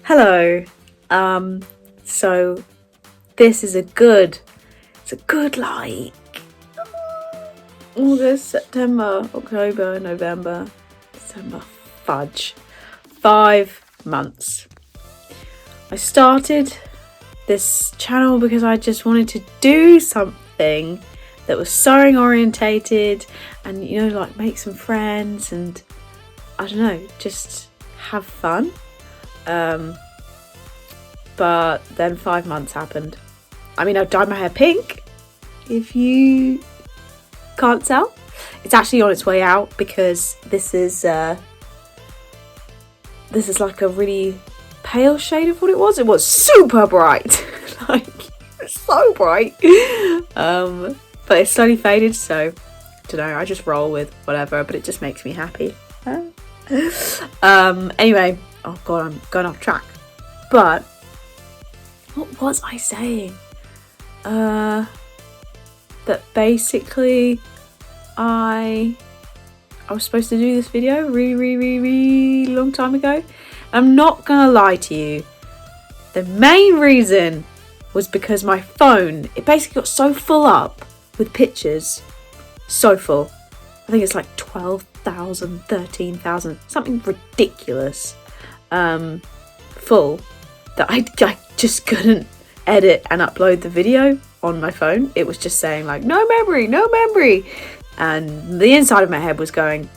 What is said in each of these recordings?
Hello. So this is a good like August, September, October, November, December, fudge. 5 months. I started this channel because I just wanted to do something that was sewing orientated and, you know, like make some friends and, I don't know, just have fun. But then 5 months happened. I mean, I've dyed my hair pink, if you can't tell. It's actually on its way out because this is like a really pale shade of what it was. It was super bright, like so bright. But it's slowly faded, so I don't know. I just roll with whatever, but it just makes me happy. Anyway, oh god, I'm going off track. But what was I saying? That basically I was supposed to do this video really long time ago. I'm not gonna lie to you. The main reason was because my phone, it basically got so full up with pictures. So full. I think it's like 12,000, 13,000, something ridiculous. Full. That I just couldn't edit and upload the video on my phone. It was just saying like, no memory. And the inside of my head was going,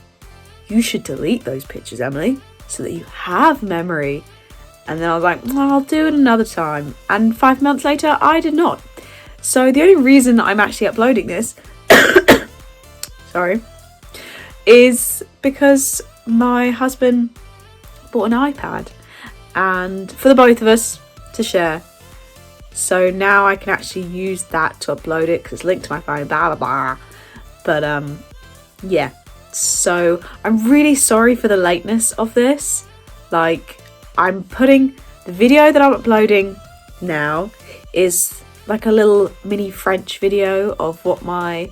you should delete those pictures, Emily, so that you have memory. And then I was like, well, I'll do it another time. And 5 months later, I did not. So the only reason that I'm actually uploading this, sorry, is because my husband bought an iPad. And for the both of us to share. So now I can actually use that to upload it because it's linked to my phone, blah, blah, blah. But, yeah. So I'm really sorry for the lateness of this. Like, I'm putting the video that I'm uploading now is like a little mini French video of what my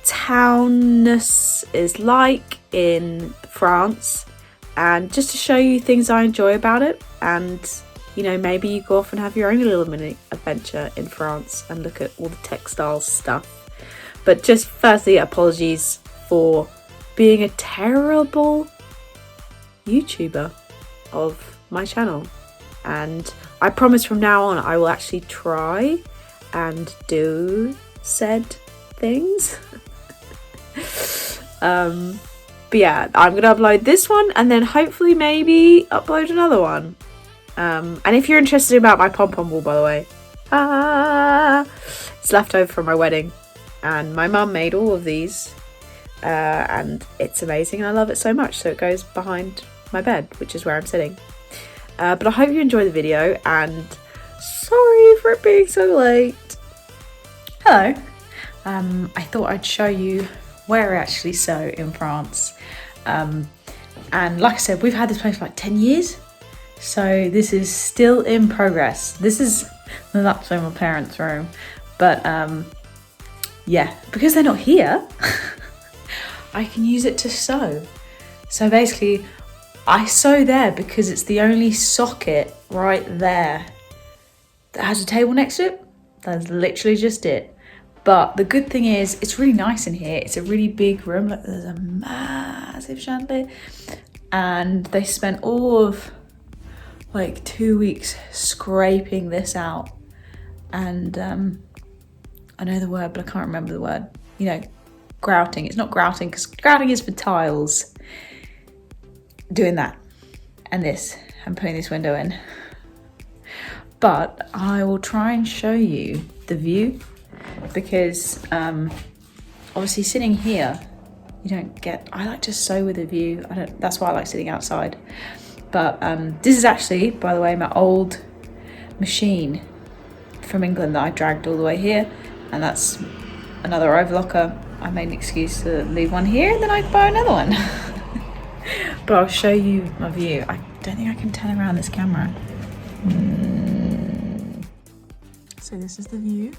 townness is like in France. And just to show you things I enjoy about it, and you know, maybe you go off and have your own little mini adventure in France and look at all the textile stuff. But just firstly, apologies for being a terrible YouTuber of my channel, and I promise from now on I will actually try and do said things. But yeah, I'm going to upload this one and then hopefully maybe upload another one. And if you're interested about my pom-pom ball, by the way, it's left over from my wedding. And my mum made all of these. And it's amazing and I love it so much. So it goes behind my bed, which is where I'm sitting. But I hope you enjoy the video and sorry for it being so late. Hello. I thought I'd show you where I actually sew in France. And like I said, we've had this place for like 10 years. So this is still in progress. This is that's in my parents' room. But yeah, because they're not here, I can use it to sew. So basically, I sew there because it's the only socket right there that has a table next to it. That's literally just it. But the good thing is, it's really nice in here. It's a really big room. Look, there's a massive chandelier. And they spent all of like 2 weeks scraping this out. And I know the word, but I can't remember the word. You know, grouting. It's not grouting, because grouting is for tiles. Doing that. And this. I'm putting this window in. But I will try and show you the view. Because obviously sitting here you don't get, I like to sew with a view. That's why I like sitting outside. But this is actually, by the way, my old machine from England that I dragged all the way here, and that's another overlocker. I made an excuse to leave one here and then I buy another one. But I'll show you my view. I don't think I can turn around this camera. So this is the view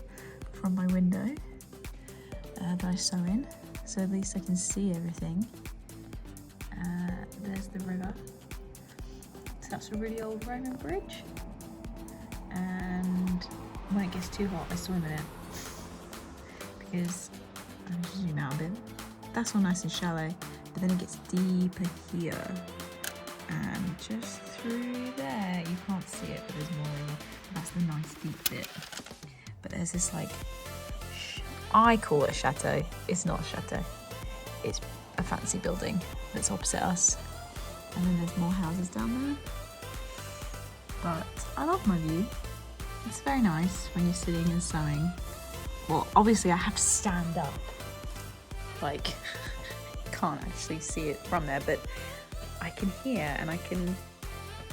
from my window that I sew in, so at least I can see everything. There's the river. So that's a really old Roman bridge. And when it gets too hot, I swim in it. Because, I'm just zoom out a bit. That's all nice and shallow, but then it gets deeper here. And just through there, you can't see it, but there's more. That's the nice deep bit. But there's this like, I call it a chateau. It's not a chateau. It's a fancy building that's opposite us. And then there's more houses down there. But I love my view. It's very nice when you're sitting and sewing. Well, obviously I have to stand up. Like, you can't actually see it from there, but I can hear and I can,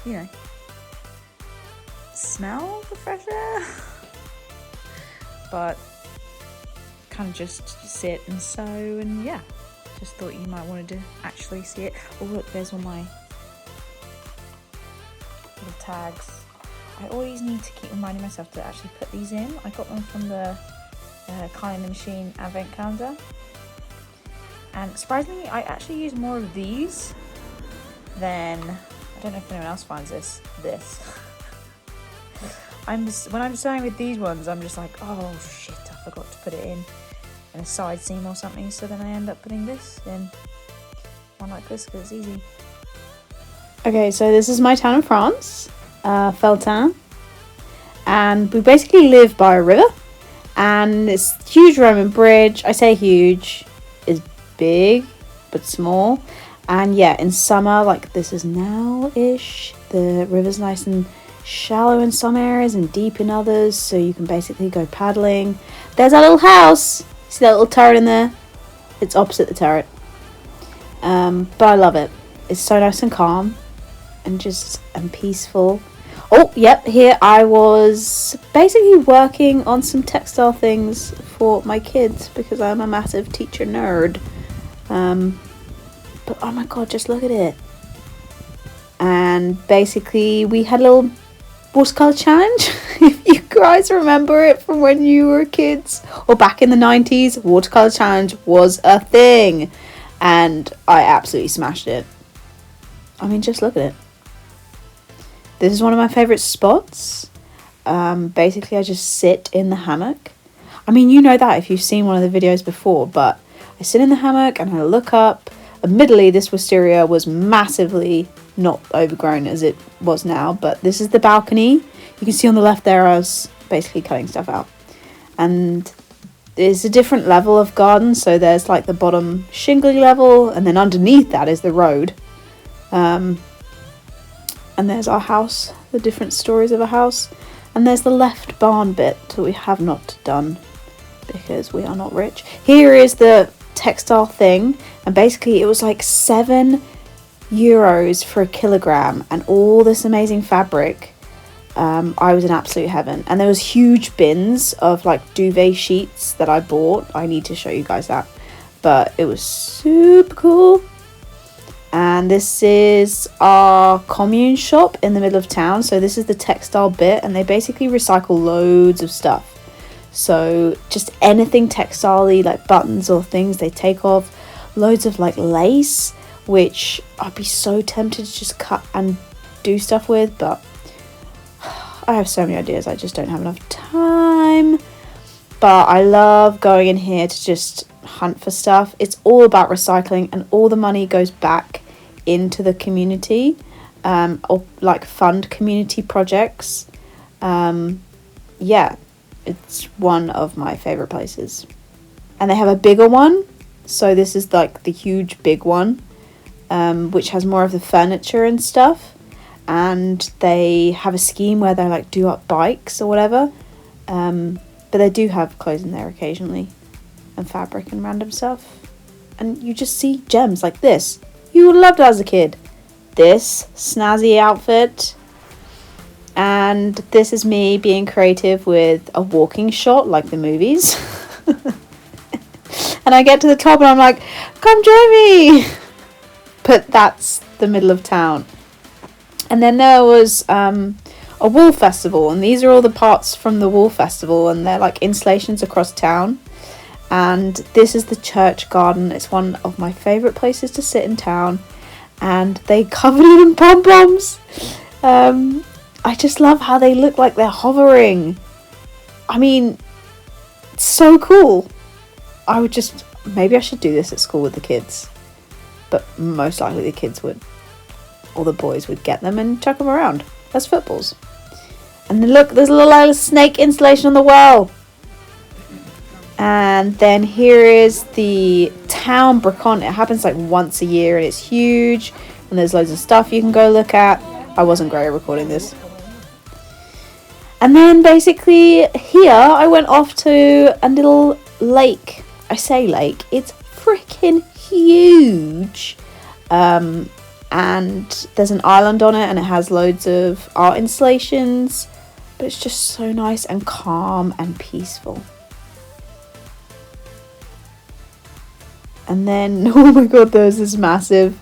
you know, smell the fresh air. But kind of just sit and sew, and yeah, just thought you might want to actually see it. Oh look, there's all my little tags. I always need to keep reminding myself to actually put these in. I got them from the Kind in the Machine advent calendar, and surprisingly I actually use more of these than, I don't know if anyone else finds this. When I'm sewing with these ones, I'm just like, oh shit, I forgot to put it in a side seam or something, so then I end up putting this in one like this because it's easy. Okay, so this is my town in France, Feltin, and we basically live by a river, and this huge Roman bridge. I say huge, is big but small, and yeah, in summer, like this is now-ish, the river's nice and shallow in some areas and deep in others, so you can basically go paddling. There's our little house. See that little turret in there? It's opposite the turret. But I love it. It's so nice and calm and peaceful. Oh, yep, here I was basically working on some textile things for my kids because I'm a massive teacher nerd. But oh my god, just look at it. And basically we had a little watercolor challenge. If you guys remember it from when you were kids or back in the 90s, watercolor challenge was a thing, and I absolutely smashed it. I mean, just look at it. This is one of my favorite spots. Basically I just sit in the hammock. I mean, you know that if you've seen one of the videos before, but I sit in the hammock and I look up. Admittedly, this wisteria was massively not overgrown as it was now, but this is the balcony. You can see on the left there I was basically cutting stuff out, and there's a different level of garden, so there's like the bottom shingly level, and then underneath that is the road, and there's our house, the different stories of a house, and there's the left barn bit that we have not done because we are not rich. Here is the textile thing, and basically it was like €7 for a kilogram, and all this amazing fabric. I was in absolute heaven, and there was huge bins of like duvet sheets that I bought. I need to show you guys that, but it was super cool. And this is our commune shop in the middle of town, so this is the textile bit, and they basically recycle loads of stuff. So just anything textile-y, like buttons or things, they take off. Loads of like lace, which I'd be so tempted to just cut and do stuff with, but I have so many ideas, I just don't have enough time. But I love going in here to just hunt for stuff. It's all about recycling, and all the money goes back into the community, or like fund community projects. Yeah, it's one of my favorite places. And they have a bigger one, so this is like the huge big one, which has more of the furniture and stuff, and they have a scheme where they like do up bikes or whatever, but they do have clothes in there occasionally, and fabric and random stuff, and you just see gems like this you would have loved as a kid. This snazzy outfit, and this is me being creative with a walking shot like the movies. And I get to the top and I'm like, come join me. But that's the middle of town. And then there was a wool festival, and these are all the parts from the wool festival, and they're like installations across town. And this is the church garden. It's one of my favourite places to sit in town, and they covered it in pom-poms. I just love how they look like they're hovering. I mean, it's so cool. Maybe I should do this at school with the kids. But most likely the kids would, or the boys would get them and chuck them around as footballs. And then look, there's a little snake installation on the wall. And then here is the town Bracon. It happens like once a year and it's huge. And there's loads of stuff you can go look at. I wasn't great at recording this. And then basically here I went off to a little lake. I say lake, it's freaking huge. And there's an island on it and it has loads of art installations. But it's just so nice and calm and peaceful. And then, oh my god, there's this massive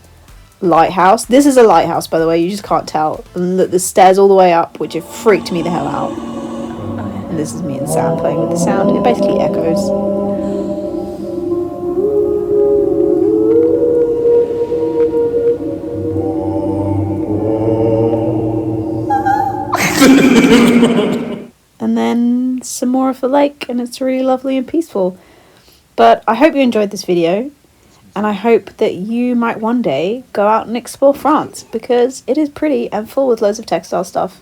lighthouse. This is a lighthouse, by the way, you just can't tell. And look, the stairs all the way up, which have freaked me the hell out. And this is me and Sam playing with the sound. It basically echoes. And then some more of the lake, and it's really lovely and peaceful. But I hope you enjoyed this video, and I hope that you might one day go out and explore France, because it is pretty and full with loads of textile stuff.